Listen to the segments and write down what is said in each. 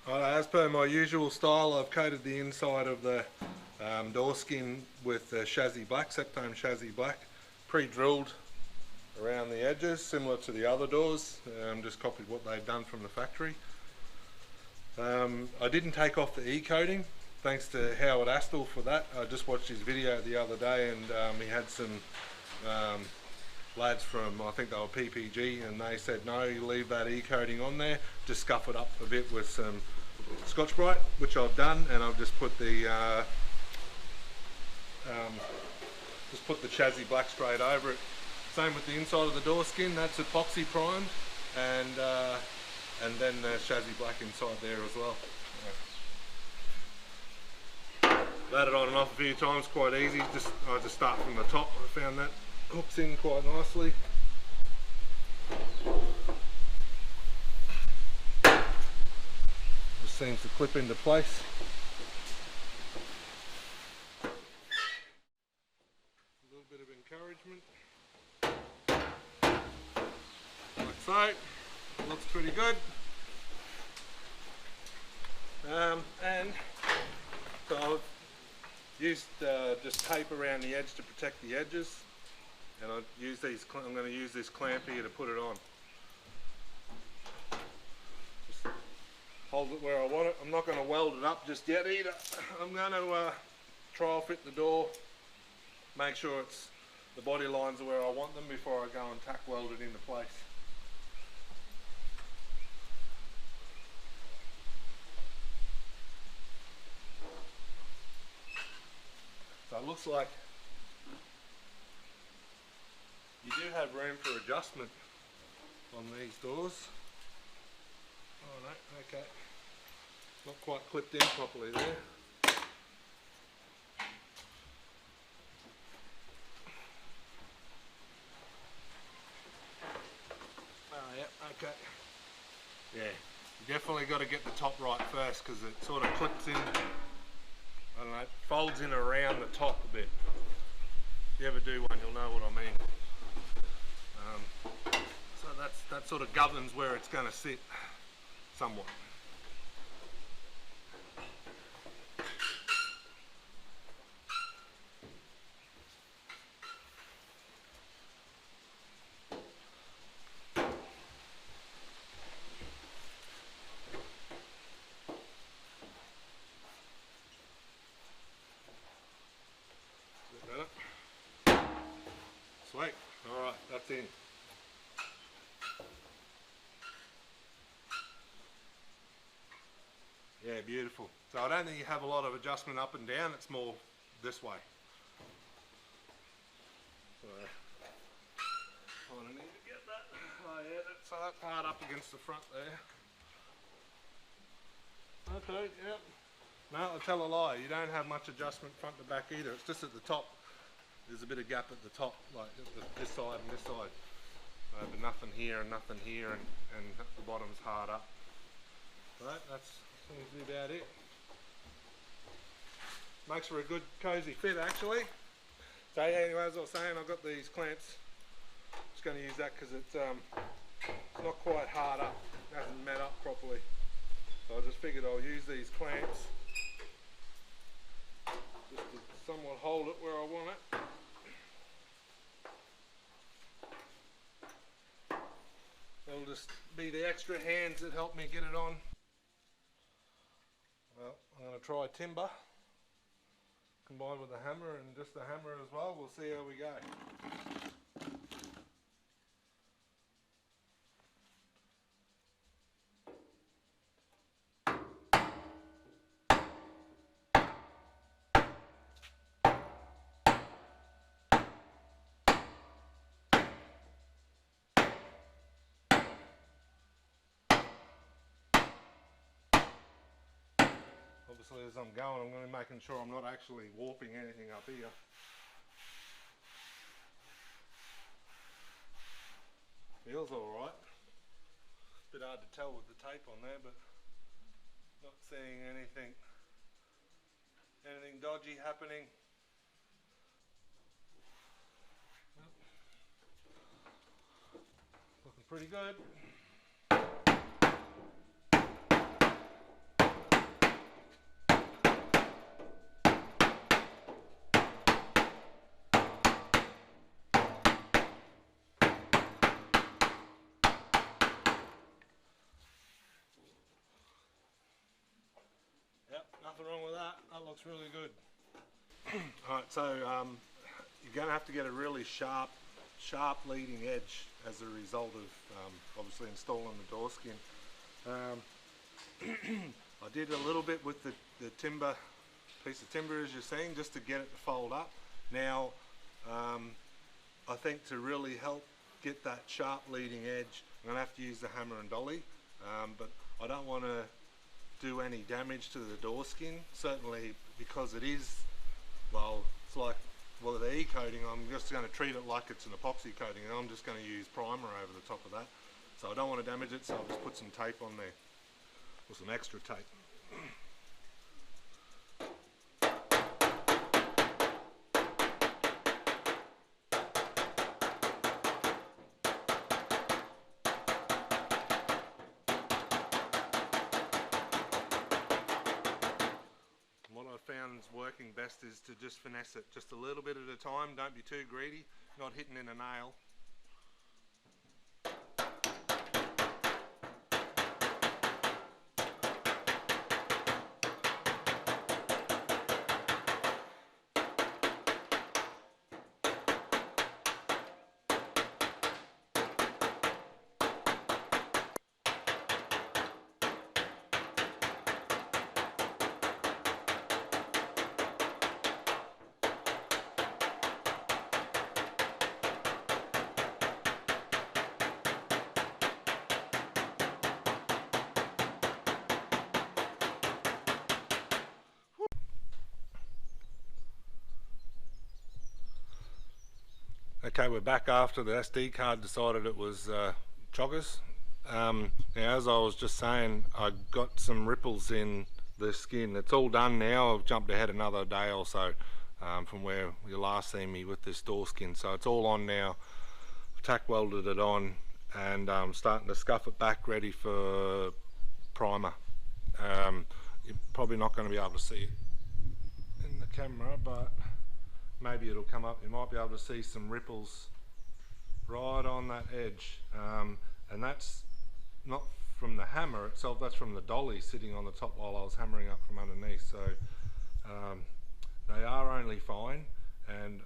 As per my usual style, I've coated the inside of the door skin with chassis black, Septone chassis black, pre-drilled around the edges, similar to the other doors. Just copied what they've done from the factory. I didn't take off the e-coating, thanks to Howard Astle for that. I just watched his video the other day, and he had some lads from, I think they were PPG, and they said no, you leave that e-coating on there, just scuff it up a bit with some Scotch-Brite, which I've done, and I've just put the chassis black straight over it. Same with the inside of the door skin, that's epoxy primed, and then the chassis black inside there as well. Laid it on and off a few times, quite easy. I just start from the top. I found that hooks in quite nicely. Just seems to clip into place. A little bit of encouragement. Like so. Looks pretty good. And so I've used just tape around the edge to protect the edges, and I'm going to use this clamp here to put it on. Just hold it where I want it. I'm not going to weld it up just yet either. I'm going to trial fit the door, make sure the body lines are where I want them before I go and tack weld it into place. So it looks like you do have room for adjustment on these doors. Oh no, okay. Not quite clipped in properly there. Oh yeah, okay. Yeah, you definitely got to get the top right first, because it sort of clips in, I don't know, folds in around the top a bit. If you ever do one, you'll know what I mean. So that sort of governs where it's going to sit, somewhat. Sweet. Alright, that's in. Yeah, beautiful. So I don't think you have a lot of adjustment up and down, it's more this way. So, I need to get that. Oh yeah, so that part up against the front there. Okay, yep. No, I'll tell a lie, you don't have much adjustment front to back either, it's just at the top. There's a bit of gap at the top, like this side and this side. But nothing here and nothing here, and the bottom's hard up. So that seems to be about it. Makes for a good cosy fit actually. So yeah, anyway, as I was saying, I've got these clamps. Just going to use that because it's not quite hard up. It hasn't met up properly. So I just figured I'll use these clamps just to somewhat hold it where I want it. It'll just be the extra hands that help me get it on. Well, I'm going to try timber combined with the hammer, and just the hammer as well. We'll see how we go. Obviously, as I'm going to be making sure I'm not actually warping anything up here. Feels alright. Bit hard to tell with the tape on there, but not seeing anything dodgy happening. Looking pretty good. That looks really good. Alright, so you're going to have to get a really sharp leading edge as a result of obviously installing the door skin. I did a little bit with the piece of timber as you're seeing, just to get it to fold up. Now I think to really help get that sharp leading edge, I'm going to have to use the hammer and dolly, but I don't want to do any damage to the door skin, certainly because it is, well, it's like, well, the e-coating, I'm just going to treat it like it's an epoxy coating, and I'm just going to use primer over the top of that. So I don't want to damage it, so I'll just put some tape on there, or some extra tape. What I've found is working best is to just finesse it just a little bit at a time. Don't be too greedy, not hitting in a nail. Okay, we're back after the SD card decided it was choggers. Now, as I was just saying, I got some ripples in the skin. It's all done now. I've jumped ahead another day or so from where you last seen me with this door skin. So it's all on now. I've tack welded it on, and I'm starting to scuff it back ready for primer. You're probably not going to be able to see it in the camera, but maybe it'll come up. You might be able to see some ripples right on that edge, and that's not from the hammer itself, that's from the dolly sitting on the top while I was hammering up from underneath. So they are only fine, and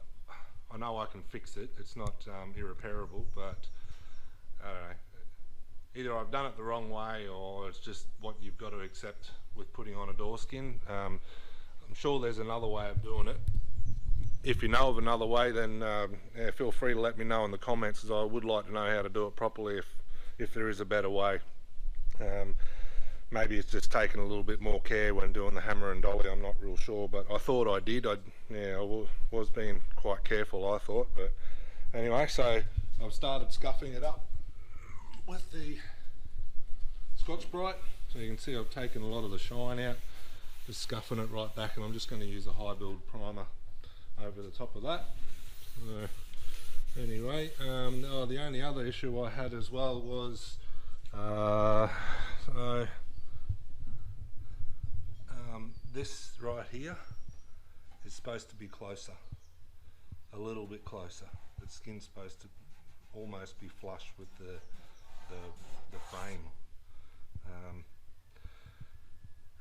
I know I can fix it. It's not irreparable, but I don't know. Either I've done it the wrong way, or it's just what you've got to accept with putting on a door skin. I'm sure there's another way of doing it. If you know of another way, then yeah, feel free to let me know in the comments, as I would like to know how to do it properly if there is a better way. Maybe it's just taking a little bit more care when doing the hammer and dolly, I'm not real sure, but I thought I did. I was being quite careful, I thought. But anyway, so I've started scuffing it up with the Scotch-Brite. So you can see I've taken a lot of the shine out, just scuffing it right back, and I'm just going to use a high build primer over the top of that. Anyway, the only other issue I had as well was this right here is supposed to be closer, a little bit closer. The skin's supposed to almost be flush with the frame.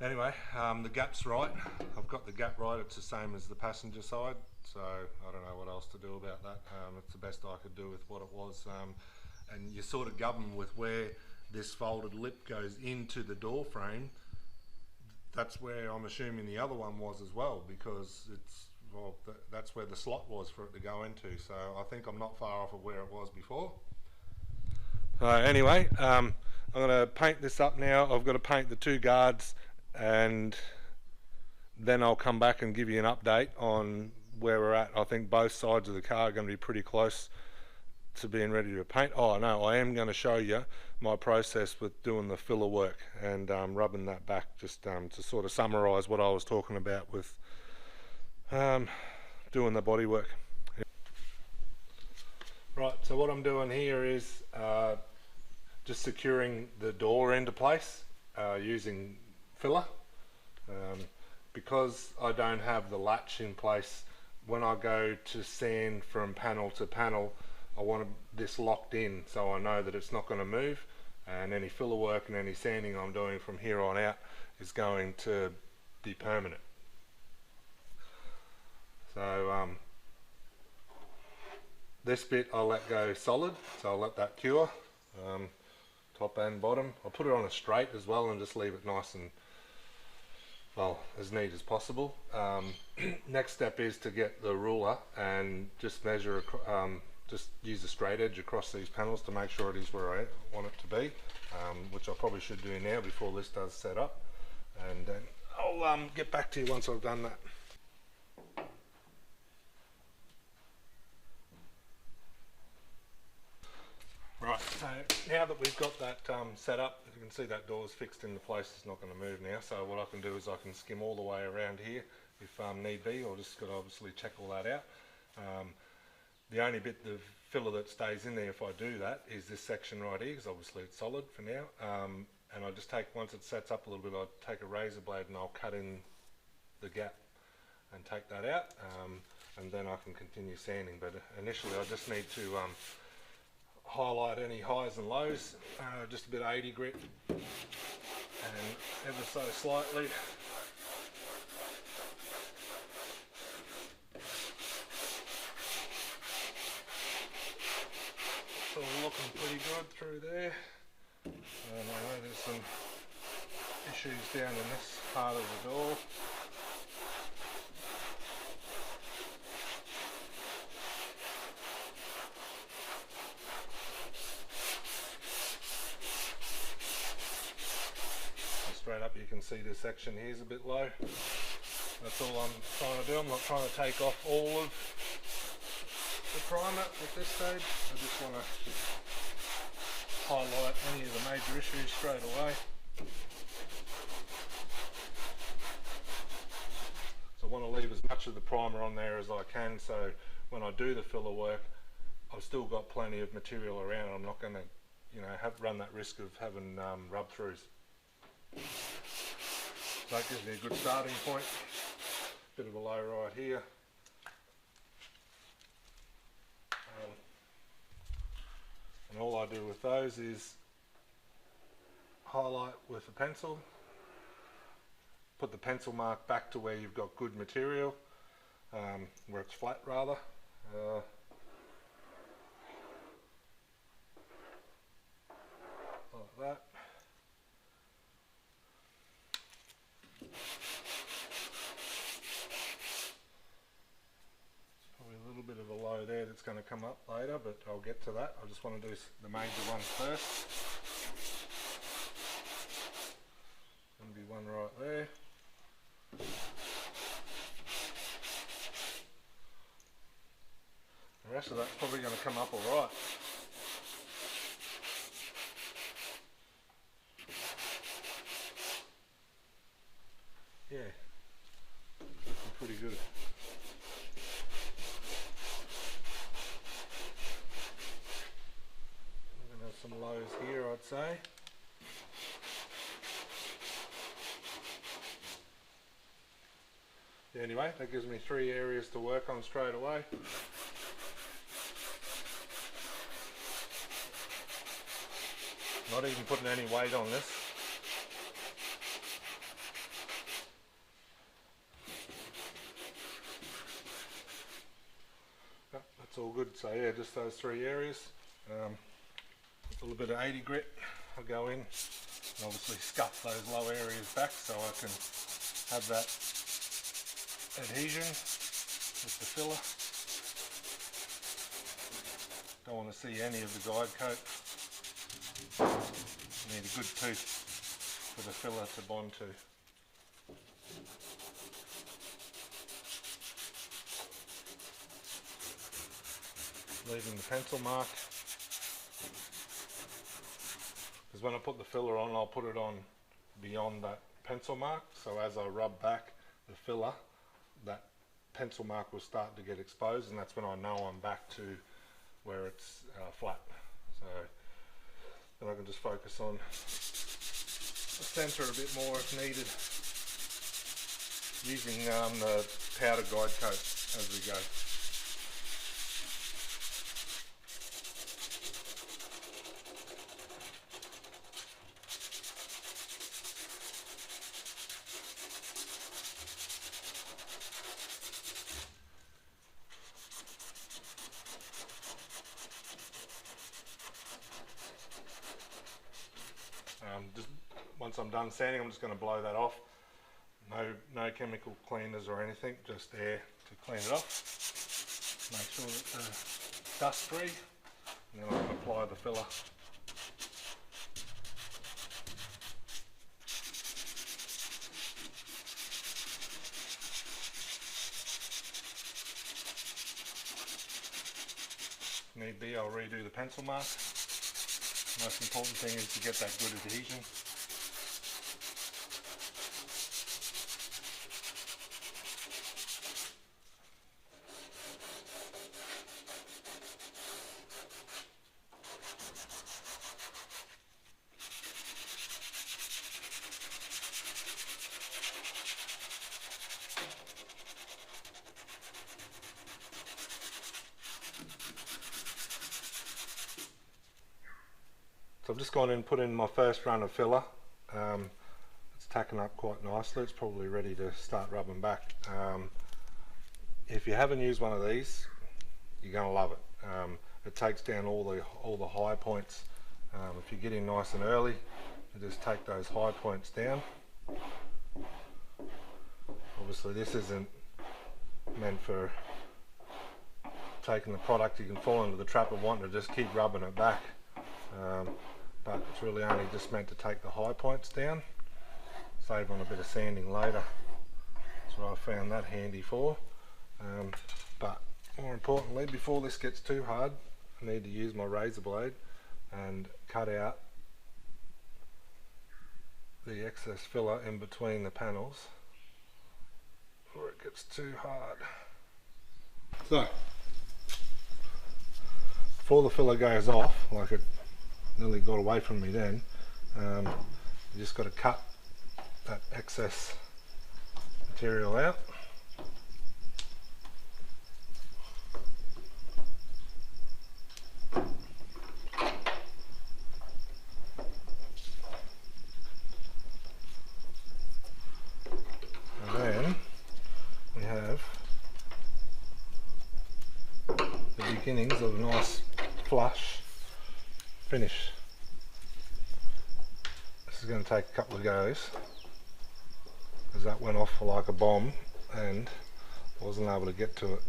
Anyway, the gap's right. I've got the gap right. It's the same as the passenger side, so I don't know what else to do about that. It's the best I could do with what it was. And you sort of govern with where this folded lip goes into the door frame. That's where I'm assuming the other one was as well, because it's, well, that's where the slot was for it to go into. So I think I'm not far off of where it was before. Anyway, I'm going to paint this up now. I've got to paint the two guards, and then I'll come back and give you an update on where we're at. I think both sides of the car are going to be pretty close to being ready to paint. Oh no, I am going to show you my process with doing the filler work and rubbing that back, just to sort of summarise what I was talking about with doing the body work. Right, so what I'm doing here is just securing the door into place using filler. Because I don't have the latch in place, when I go to sand from panel to panel, I want this locked in so I know that it's not going to move, and any filler work and any sanding I'm doing from here on out is going to be permanent. So this bit I'll let go solid, so I'll let that cure, top and bottom. I'll put it on a straight as well and just leave it nice and, well, as neat as possible. Next step is to get the ruler and just measure, just use a straight edge across these panels to make sure it is where I want it to be, which I probably should do now before this does set up, and then I'll get back to you once I've done that. Right, so now that we've got that set up, you can see that door's fixed into place, it's not going to move now, so what I can do is I can skim all the way around here if need be, or just got to obviously check all that out. The only bit of filler that stays in there if I do that is this section right here, because obviously it's solid for now, and I just take, once it sets up a little bit, I'll take a razor blade and I'll cut in the gap and take that out, and then I can continue sanding. But initially I just need to highlight any highs and lows, just a bit of 80 grit, and ever so slightly. It's all looking pretty good through there. I know there's some issues down in this part of the door. Straight up, you can see this section here is a bit low. That's all I'm trying to do. I'm not trying to take off all of the primer at this stage. I just want to highlight any of the major issues straight away. So I want to leave as much of the primer on there as I can, so when I do the filler work, I've still got plenty of material around. I'm not going to, you know, run that risk of having rub-throughs. So that gives me a good starting point. Bit of a low right here. And all I do with those is highlight with a pencil, put the pencil mark back to where you've got good material, where it's flat rather. Like that. Bit of a low there that's going to come up later, but I'll get to that. I just want to do the major ones first. Going to be one right there. The rest of that's probably going to come up all right. Yeah, looking pretty good. Some lows here, I'd say. Yeah, anyway, that gives me 3 areas to work on straight away. Not even putting any weight on this. Oh, that's all good. So yeah, just those 3 areas. A little bit of 80 grit, I'll go in and obviously scuff those low areas back so I can have that adhesion with the filler. Don't want to see any of the guide coat. You need a good tooth for the filler to bond to. Leaving the pencil mark. Because when I put the filler on, I'll put it on beyond that pencil mark, so as I rub back the filler, that pencil mark will start to get exposed, and that's when I know I'm back to where it's flat. So then I can just focus on the centre a bit more if needed, using the powder guide coat as we go. Just once I'm done sanding, I'm just going to blow that off. No chemical cleaners or anything, just air to clean it off. Make sure it's dust free, and then I can apply the filler. Need be, I'll redo the pencil mark. Most important thing is to get that good adhesion. So I've just gone in and put in my first run of filler. It's tacking up quite nicely. It's probably ready to start rubbing back. If you haven't used one of these, you're going to love it. It takes down all the high points. If you get in nice and early, you just take those high points down. Obviously this isn't meant for taking the product. You can fall into the trap of wanting to just keep rubbing it back. But it's really only just meant to take the high points down, save on a bit of sanding later. That's what I found that handy for. But more importantly, before this gets too hard, I need to use my razor blade and cut out the excess filler in between the panels before it gets too hard. So, before the filler goes off, like it nearly got away from me then, you just got to cut that excess material out. And then we have the beginnings of a nice flush finish. This is going to take a couple of goes, because that went off like a bomb and I wasn't able to get to it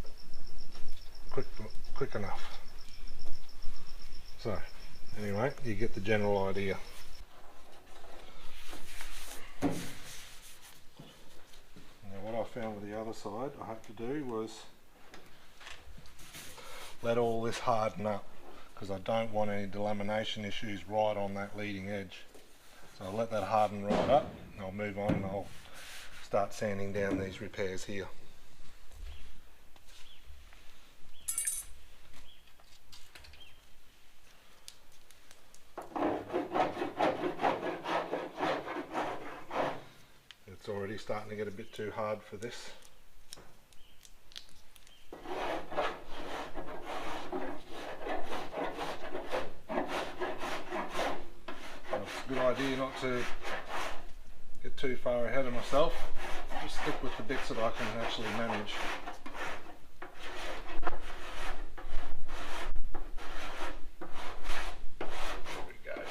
quick enough. So anyway, you get the general idea. Now what I found with the other side I had to do was let all this harden up, because I don't want any delamination issues right on that leading edge. So I'll let that harden right up and I'll move on and I'll start sanding down these repairs here. It's already starting to get a bit too hard for this. Good idea not to get too far ahead of myself. Just stick with the bits that I can actually manage. There we go.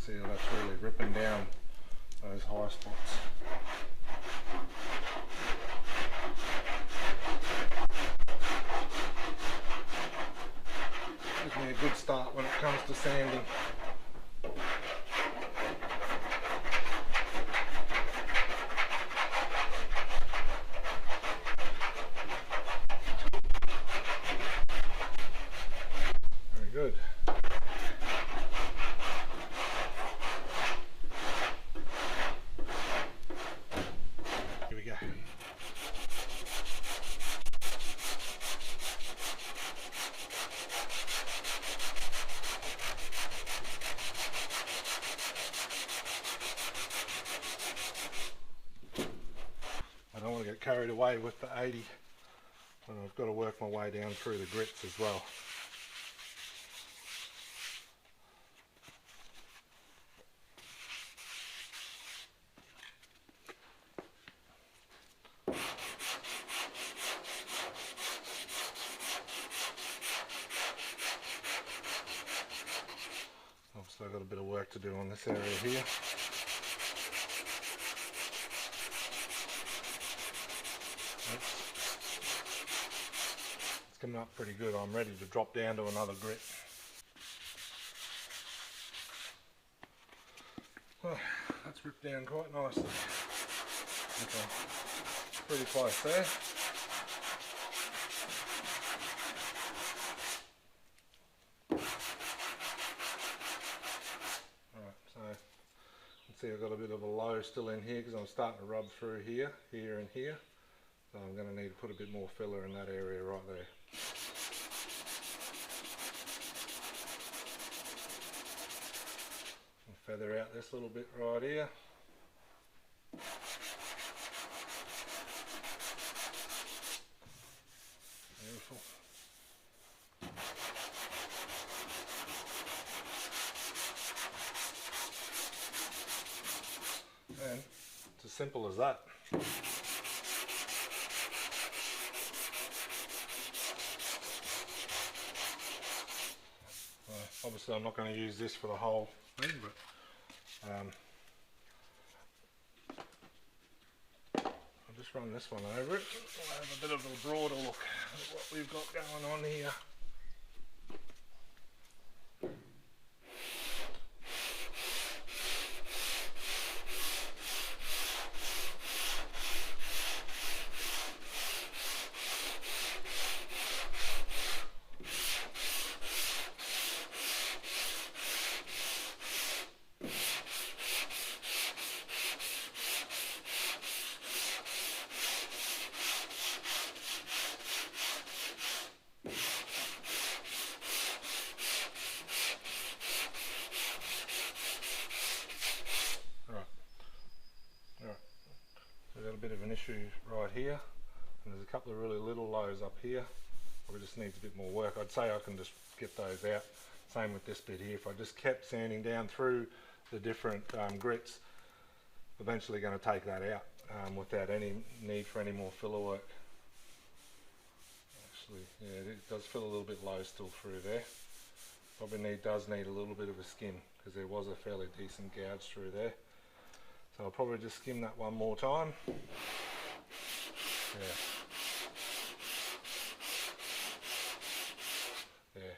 See how that's really ripping down those high spots. Gives me a good start when it comes to sanding. Very good. Here we go. I don't want to get carried away with the 80 when I've got to work my way down through the grits as well. So I've got a bit of work to do on this area here. It's coming up pretty good. I'm ready to drop down to another grit. Well, that's ripped down quite nicely. Okay, pretty close there. Alright, so you can see I've got a bit of a low still in here because I'm starting to rub through here, and here. So I'm going to need to put a bit more filler in that area right there. And feather out this little bit right here. Beautiful. And it's as simple as that. Obviously I'm not going to use this for the whole thing, but I'll just run this one over it. We'll have a bit of a broader look at what we've got going on here. Bit of an issue right here, and there's a couple of really little lows up here. Probably just needs a bit more work. I'd say I can just get those out. Same with this bit here. If I just kept sanding down through the different grits, eventually going to take that out without any need for any more filler work. Actually, yeah, it does feel a little bit low still through there. Probably does need a little bit of a skim because there was a fairly decent gouge through there. So I'll probably just skim that one more time. Yeah. Yeah,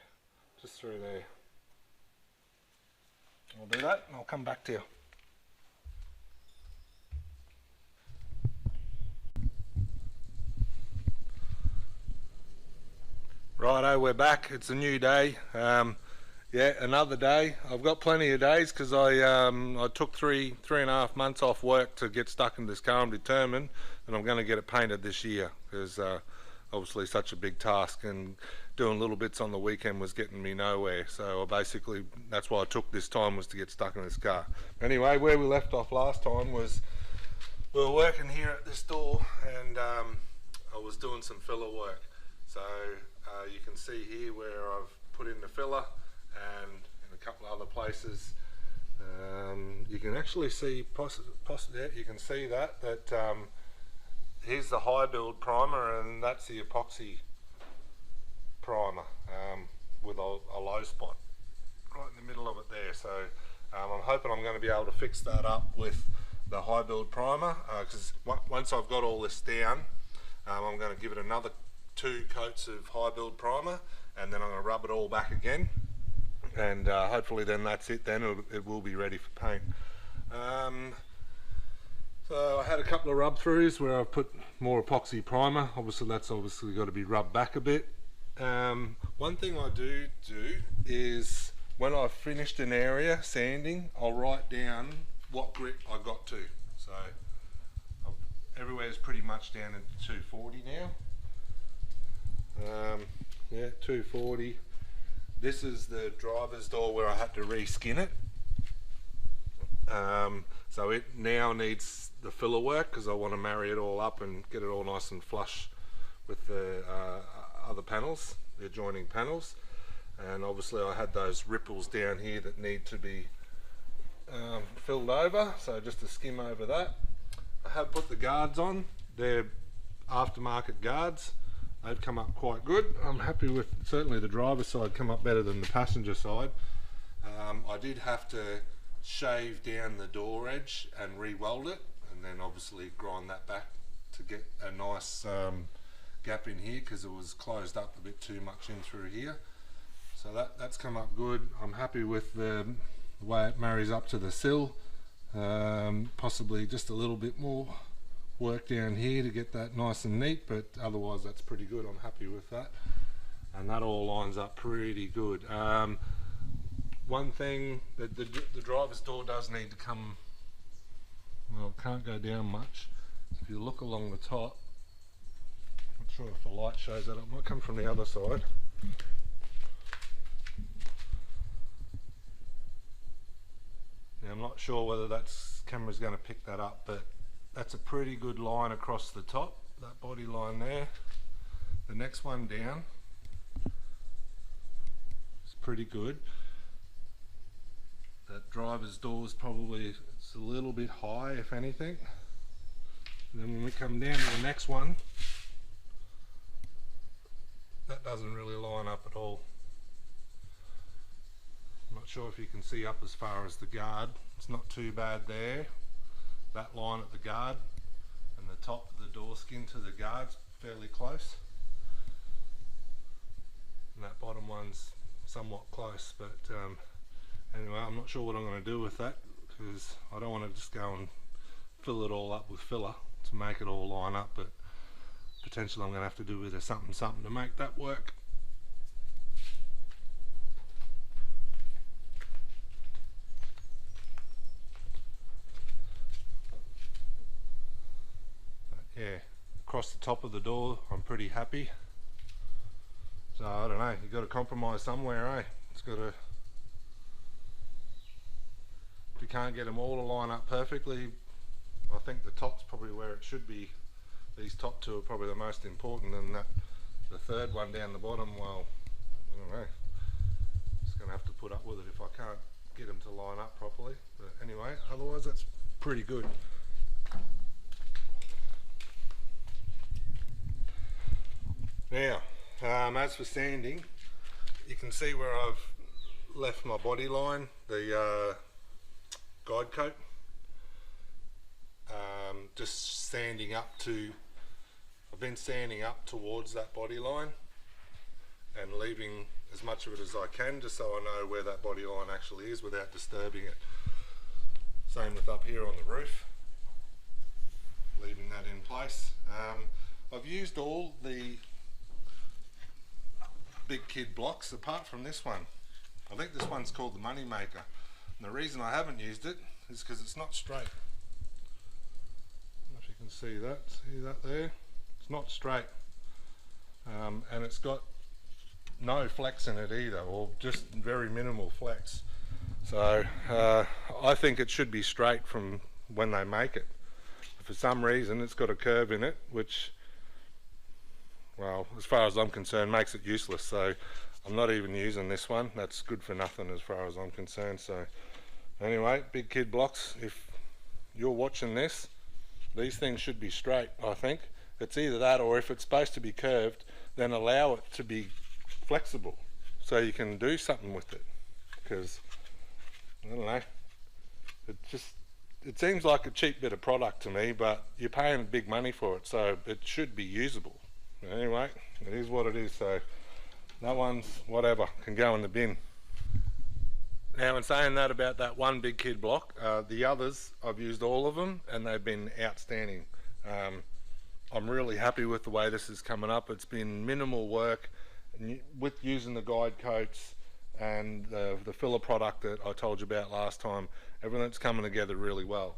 just through there. I'll do that and I'll come back to you. Righto, we're back. It's a new day. Yeah, another day. I've got plenty of days because I took three and a half months off work to get stuck in this car. I'm determined that I'm going to get it painted this year because obviously such a big task, and doing little bits on the weekend was getting me nowhere. So basically that's why I took this time, was to get stuck in this car. Anyway, where we left off last time was we were working here at this door, and I was doing some filler work. So you can see here where I've put in the filler, and in a couple of other places you can actually see you can see that here's the high build primer, and that's the epoxy primer with a low spot right in the middle of it there. So I'm hoping I'm going to be able to fix that up with the high build primer, because once I've got all this down, I'm going to give it another 2 coats of high build primer, and then I'm going to rub it all back again, and hopefully then that's it. Then it will be ready for paint. So I had a couple of rub throughs where I've put more epoxy primer. Obviously that's got to be rubbed back a bit. One thing I do is when I've finished an area sanding, I'll write down what grit I got to. So everywhere's pretty much down to 240 now. Yeah, 240. This is the driver's door where I had to reskin it. So it now needs the filler work because I want to marry it all up and get it all nice and flush with the other panels, the adjoining panels. And obviously I had those ripples down here that need to be filled over, so just a skim over that. I have put the guards on. They're aftermarket guards. They've come up quite good. I'm happy with, certainly the driver's side come up better than the passenger side. I did have to shave down the door edge and re-weld it, and then obviously grind that back to get a nice gap in here, because it was closed up a bit too much in through here. So that's come up good. I'm happy with the way it marries up to the sill. Possibly just a little bit more work down here to get that nice and neat, but otherwise that's pretty good. I'm happy with that, and that all lines up pretty good. One thing that the driver's door does need to come, well, can't go down much. If you look along the top, not sure if the light shows that, it might come from the other side. Now, I'm not sure whether that's camera's going to pick that up, but that's a pretty good line across the top, that body line there. The next one down is pretty good. That driver's door is probably, it's a little bit high if anything. And then when we come down to the next one, that doesn't really line up at all. I'm not sure if you can see up as far as the guard. It's not too bad there. That line at the guard and the top of the door skin to the guard's fairly close. And that bottom one's somewhat close, but anyway, I'm not sure what I'm going to do with that, because I don't want to just go and fill it all up with filler to make it all line up, but potentially I'm going to have to do with a something to make that work. But yeah, across the top of the door I'm pretty happy. So I don't know, you've got to compromise somewhere, eh? It's got to, if you can't get them all to line up perfectly, I think the top's probably where it should be. These top two are probably the most important, and that the third one down the bottom, well, I don't know. Just going to have to put up with it if I can't get them to line up properly. But anyway, otherwise that's pretty good. Now, as for sanding, you can see where I've left my body line, the guide coat, just sanding up to, I've been sanding up towards that body line and leaving as much of it as I can, just so I know where that body line actually is without disturbing it. Same with up here on the roof, leaving that in place. I've used all the big kid blocks apart from this one. I think this one's called the Money Maker, and the reason I haven't used it is because it's not straight. I don't know if you can see that there? It's not straight, and it's got no flex in it either, or just very minimal flex. So I think it should be straight from when they make it. For some reason it's got a curve in it, which, well, as far as I'm concerned, makes it useless. So I'm not even using this one. That's good for nothing as far as I'm concerned. So anyway, big kid blocks, if you're watching this, these things should be straight. I think it's either that, or if it's supposed to be curved, then allow it to be flexible so you can do something with it. Because I don't know, it seems like a cheap bit of product to me, but you're paying big money for it, so it should be usable. Anyway, it is what it is. So that one's whatever, can go in the bin. Now, in saying that about that one big kid block, the others, I've used all of them and they've been outstanding. I'm really happy with the way this is coming up. It's been minimal work, and with using the guide coats and the filler product that I told you about last time, everything's coming together really well.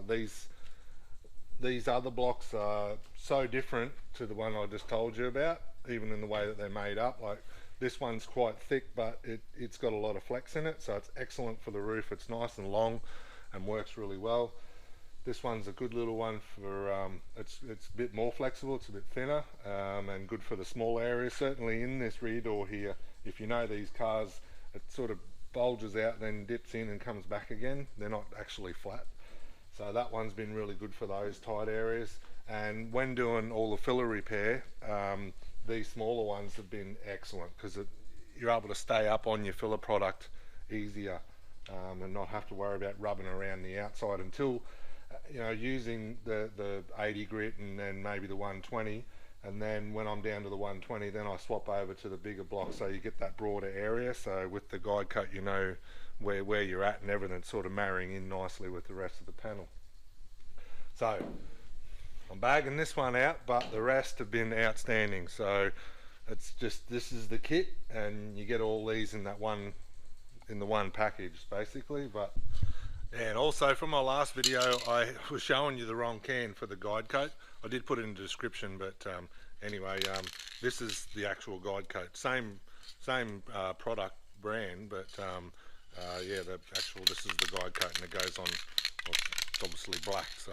These other blocks are so different to the one I just told you about, even in the way that they're made up. Like, this one's quite thick, but it's got a lot of flex in it, so it's excellent for the roof. It's nice and long and works really well. This one's a good little one for, it's a bit more flexible, it's a bit thinner, and good for the small areas. Certainly in this rear door here, if you know these cars, it sort of bulges out, then dips in and comes back again. They're not actually flat. So that one's been really good for those tight areas. And when doing all the filler repair, these smaller ones have been excellent, because you're able to stay up on your filler product easier, and not have to worry about rubbing around the outside until using the 80 grit and then maybe the 120, and then when I'm down to the 120, then I swap over to the bigger block, so you get that broader area. So with the guide coat, where you're at, and everything's sort of marrying in nicely with the rest of the panel. So I'm bagging this one out, but the rest have been outstanding. So it's just, this is the kit, and you get all these in the one package basically. But and also from my last video, I was showing you the wrong can for the guide coat. I did put it in the description, but anyway, this is the actual guide coat. Same product brand, but yeah, this is the guide coat, and it goes on. Well, it's obviously black, so.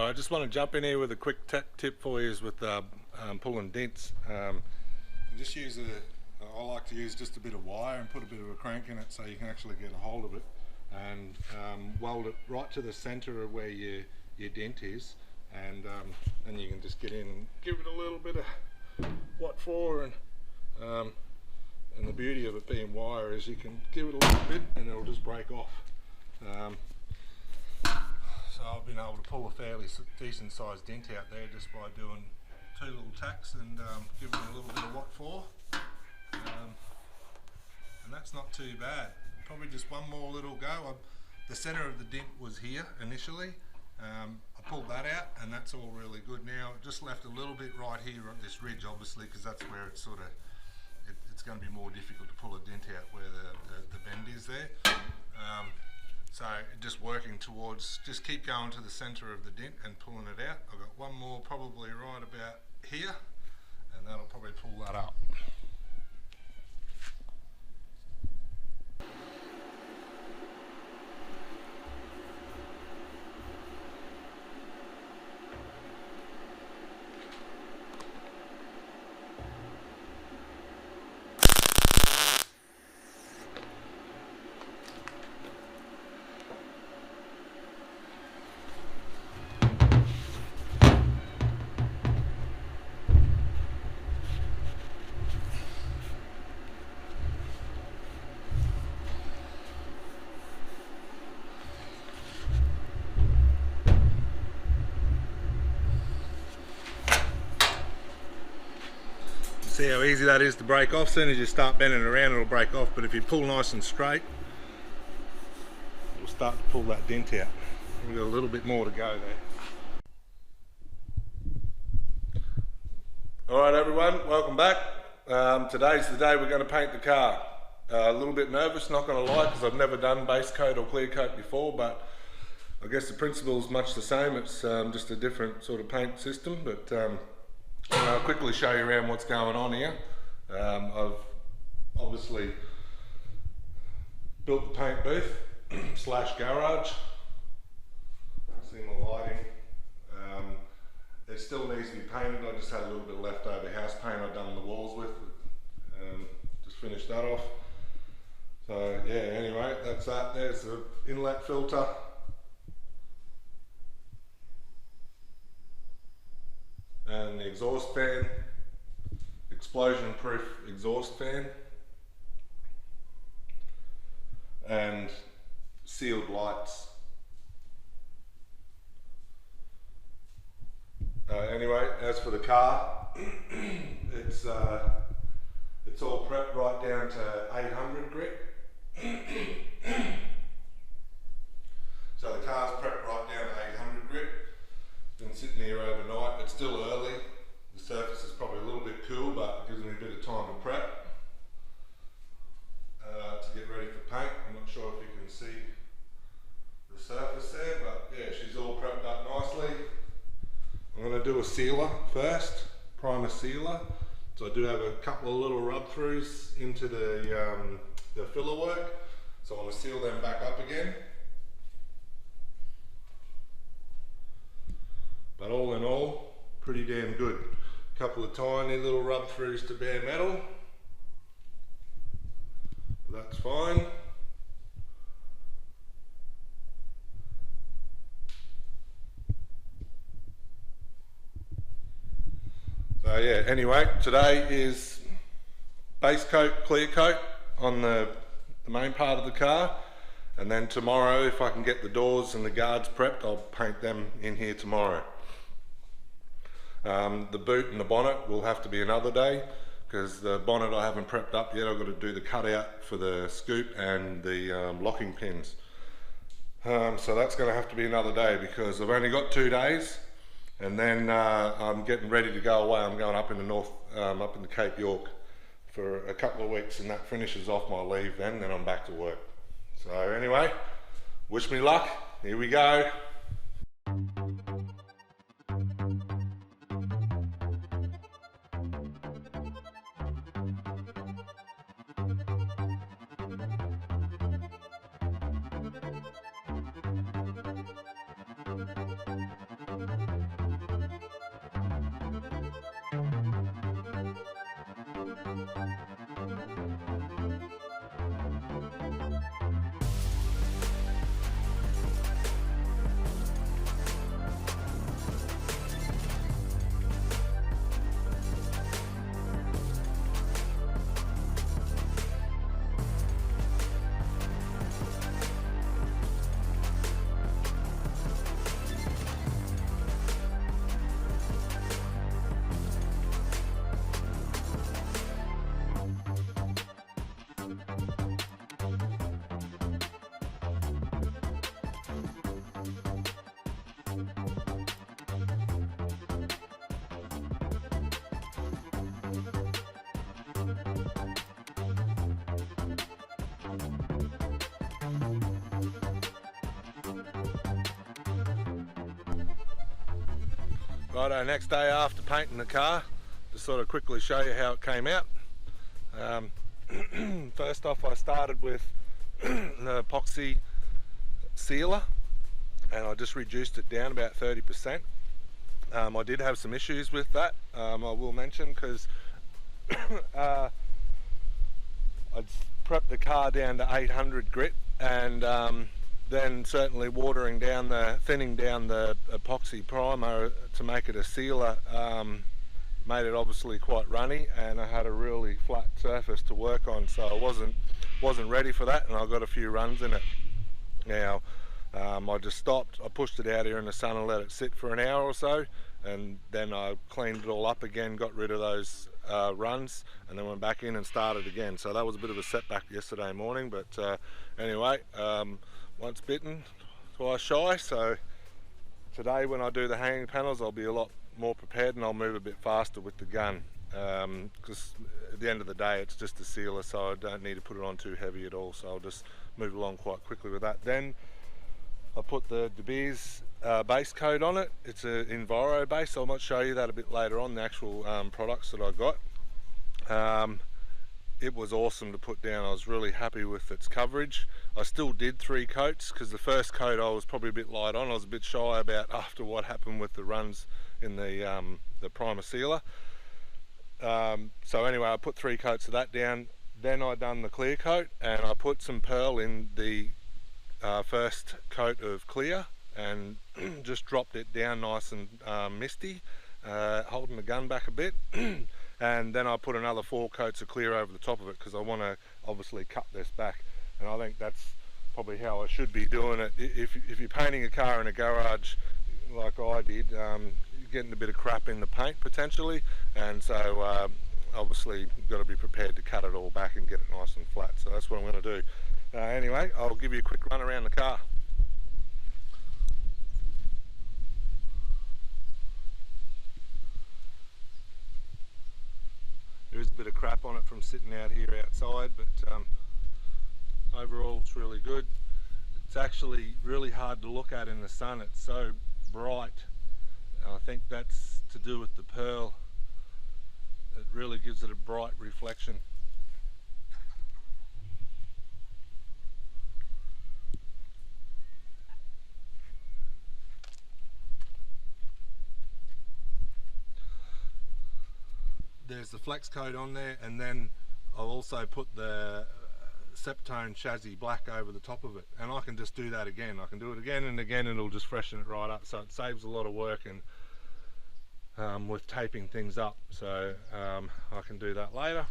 I just want to jump in here with a quick tip for you with pulling dents. Just use I like to use just a bit of wire and put a bit of a crank in it so you can actually get a hold of it, and weld it right to the center of where your dent is, and you can just get in and give it a little bit of what for, and the beauty of it being wire is you can give it a little bit and it'll just break off. So I've been able to pull a fairly decent sized dent out there just by doing 2 little tacks and giving it a little bit of what for, and that's not too bad. Probably just one more little go. The center of the dent was here initially. I pulled that out, and that's all really good now. It just left a little bit right here on this ridge, obviously, because that's where it's sort of it's going to be more difficult to pull a dent out where the bend is there. So just working towards, just keep going to the center of the dent and pulling it out. I've got one more probably right about here, and that'll probably pull that up. See how easy that is to break off. As soon as you start bending around, it'll break off, but if you pull nice and straight, it'll start to pull that dent out. We've got a little bit more to go there. Alright everyone, welcome back. Today's the day we're going to paint the car. A little bit nervous, not going to lie, because I've never done base coat or clear coat before, but I guess the principle is much the same. It's just a different sort of paint system, but I'll quickly show you around what's going on here. I've obviously built the paint booth slash garage. See my lighting. It still needs to be painted. I just had a little bit of leftover house paint I've done the walls with. Just finished that off. So yeah, anyway, that's that. There's the inlet filter. And the exhaust fan, explosion proof exhaust fan, and sealed lights. Anyway, as for the car, it's all prepped right down to 800 grit. So the car's prepped right down to 800 grit. Been sitting here overnight. It's still early. The surface is probably a little bit cool, but it gives me a bit of time to prep to get ready for paint. I'm not sure if you can see the surface there, but yeah, she's all prepped up nicely. I'm going to do a sealer first, primer sealer. So I do have a couple of little rub throughs into the filler work. So I want to seal them back up again. But all in all, pretty damn good. A couple of tiny little rub throughs to bare metal. That's fine. So yeah, anyway, today is base coat, clear coat on the main part of the car. And then tomorrow, if I can get the doors and the guards prepped, I'll paint them in here tomorrow. The boot and the bonnet will have to be another day, because the bonnet I haven't prepped up yet. I've got to do the cutout for the scoop and the locking pins. So that's going to have to be another day, because I've only got 2 days, and then I'm getting ready to go away. I'm going up in the north, up in the Cape York for a couple of weeks, and that finishes off my leave then I'm back to work. So anyway, wish me luck. Here we go. Righto, next day after painting the car, just sort of quickly show you how it came out. First off, I started with the epoxy sealer, and I just reduced it down about 30%. I did have some issues with that, I will mention, because I'd prepped the car down to 800 grit, and then certainly thinning down the epoxy primer to make it a sealer made it obviously quite runny, and I had a really flat surface to work on, so I wasn't ready for that, and I got a few runs in it. Now I just stopped, I pushed it out here in the sun and let it sit for an hour or so, and then I cleaned it all up again, got rid of those runs, and then went back in and started again. So that was a bit of a setback yesterday morning, but anyway, once bitten, twice shy. So today when I do the hanging panels, I'll be a lot more prepared, and I'll move a bit faster with the gun. because at the end of the day it's just a sealer, so I don't need to put it on too heavy at all, so I'll just move along quite quickly with that. Then I put the De Beers base coat on it. It's an Enviro base, so I might show you that a bit later on, the actual products that I got. It was awesome to put down. I was really happy with its coverage. I still did 3 coats because the first coat I was probably a bit light on. I was a bit shy about after what happened with the runs in the primer sealer. So anyway, I put 3 coats of that down. Then I done the clear coat, and I put some pearl in the first coat of clear and just dropped it down nice and misty, holding the gun back a bit. And then I put another 4 coats of clear over the top of it because I want to obviously cut this back, and I think that's probably how I should be doing it. If you're painting a car in a garage like I did, you're getting a bit of crap in the paint potentially, and so obviously you've got to be prepared to cut it all back and get it nice and flat. So that's what I'm going to do. Anyway, I'll give you a quick run around the car. There is a bit of crap on it from sitting out here outside, but overall it's really good. It's actually really hard to look at in the sun. It's so bright. I think that's to do with the pearl. It really gives it a bright reflection. There's the flex coat on there, and then I'll also put the Septone chassis black over the top of it, and I can just do that again. I can do it again and again, and it'll just freshen it right up, so it saves a lot of work and with taping things up, so I can do that later.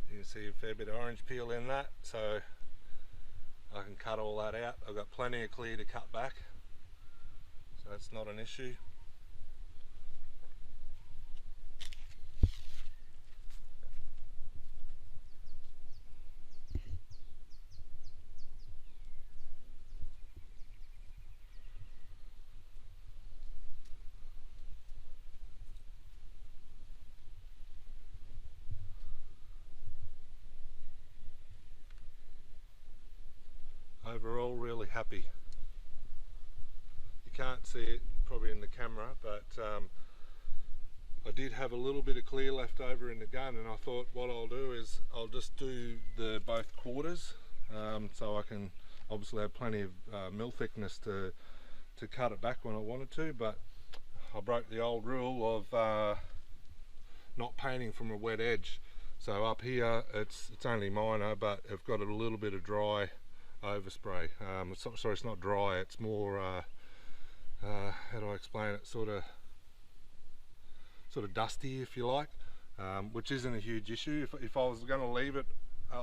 You can see a fair bit of orange peel in that, so I can cut all that out. I've got plenty of clear to cut back, so that's not an issue. Overall, really happy. You can't see it probably in the camera, but I did have a little bit of clear left over in the gun, and I thought what I'll do is I'll just do the both quarters, so I can obviously have plenty of mill thickness to cut it back when I wanted to. But I broke the old rule of not painting from a wet edge. So up here it's only minor, but I've got a little bit of dry overspray. Sorry, it's not dry, it's more how do I explain it, sort of dusty, if you like, which isn't a huge issue. If I was going to leave it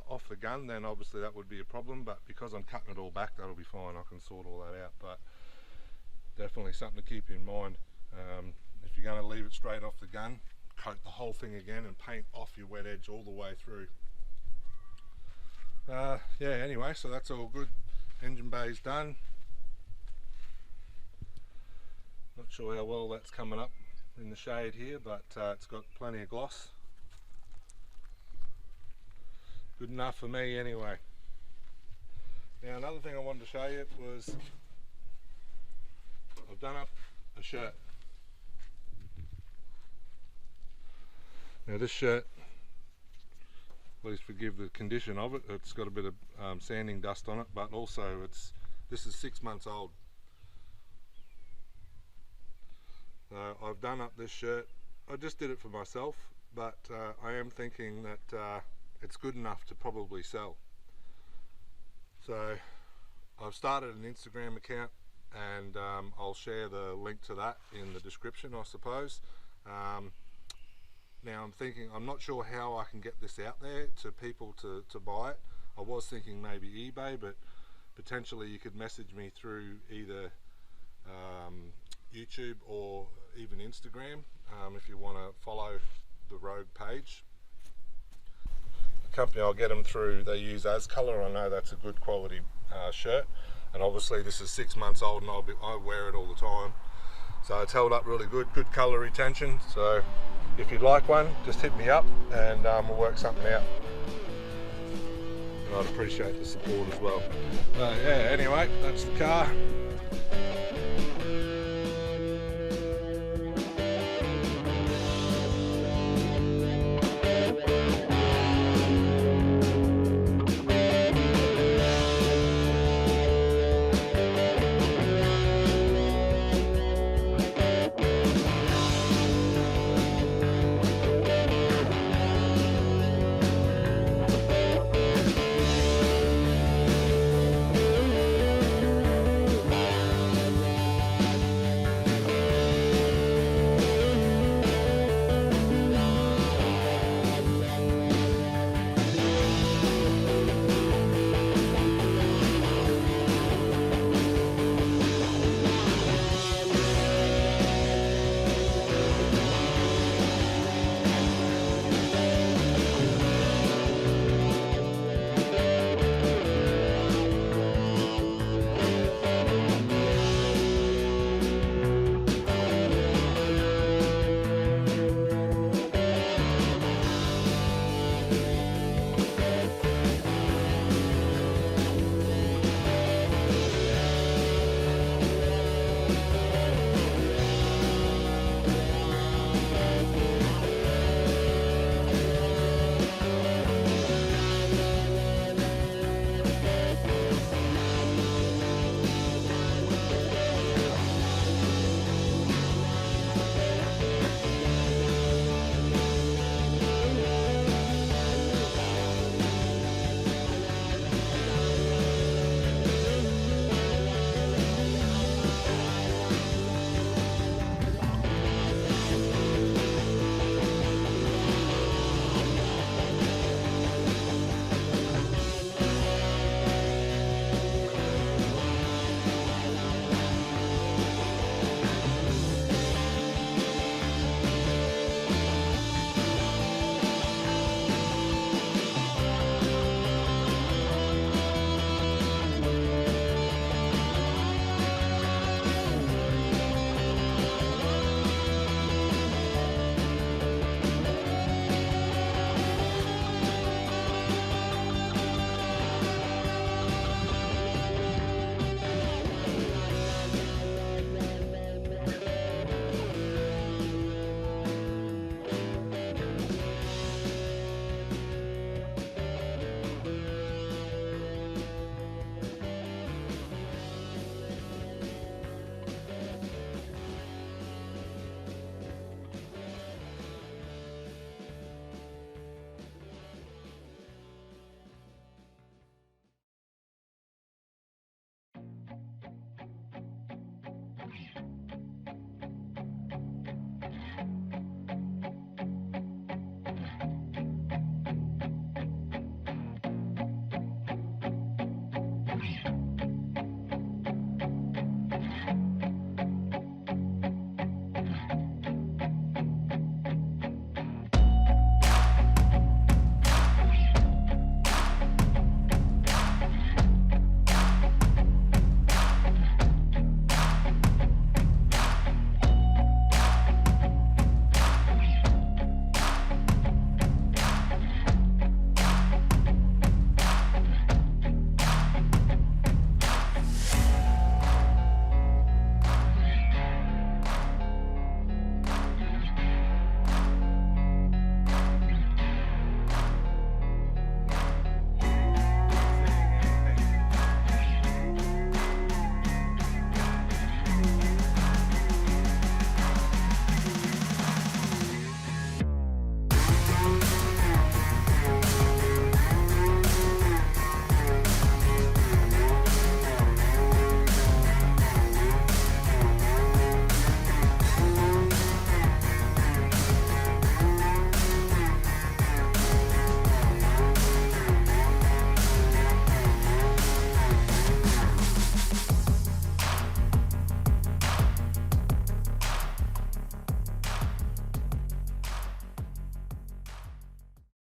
off the gun, then obviously that would be a problem, but because I'm cutting it all back, that'll be fine. I can sort all that out. But definitely something to keep in mind. If you're going to leave it straight off the gun, coat the whole thing again and paint off your wet edge all the way through. Yeah, anyway, so that's all good. Engine bay's done. Not sure how well that's coming up in the shade here, but it's got plenty of gloss. Good enough for me anyway. Now another thing I wanted to show you was I've done up a shirt. Now this shirt, please forgive the condition of it. It's got a bit of sanding dust on it, but also this is 6 months old. I've done up this shirt. I just did it for myself, but I am thinking that it's good enough to probably sell. So I've started an Instagram account, and I'll share the link to that in the description, I suppose. Now I'm thinking, I'm not sure how I can get this out there to people to buy it. I was thinking maybe eBay, but potentially you could message me through either YouTube or even Instagram if you want to follow the Rogue page. company I'll get them through, they use As Colour. I know that's a good quality shirt, and obviously this is 6 months old and I wear it all the time, so it's held up really good colour retention. So if you'd like one, just hit me up and we'll work something out, and I'd appreciate the support as well. Yeah, anyway, that's the car.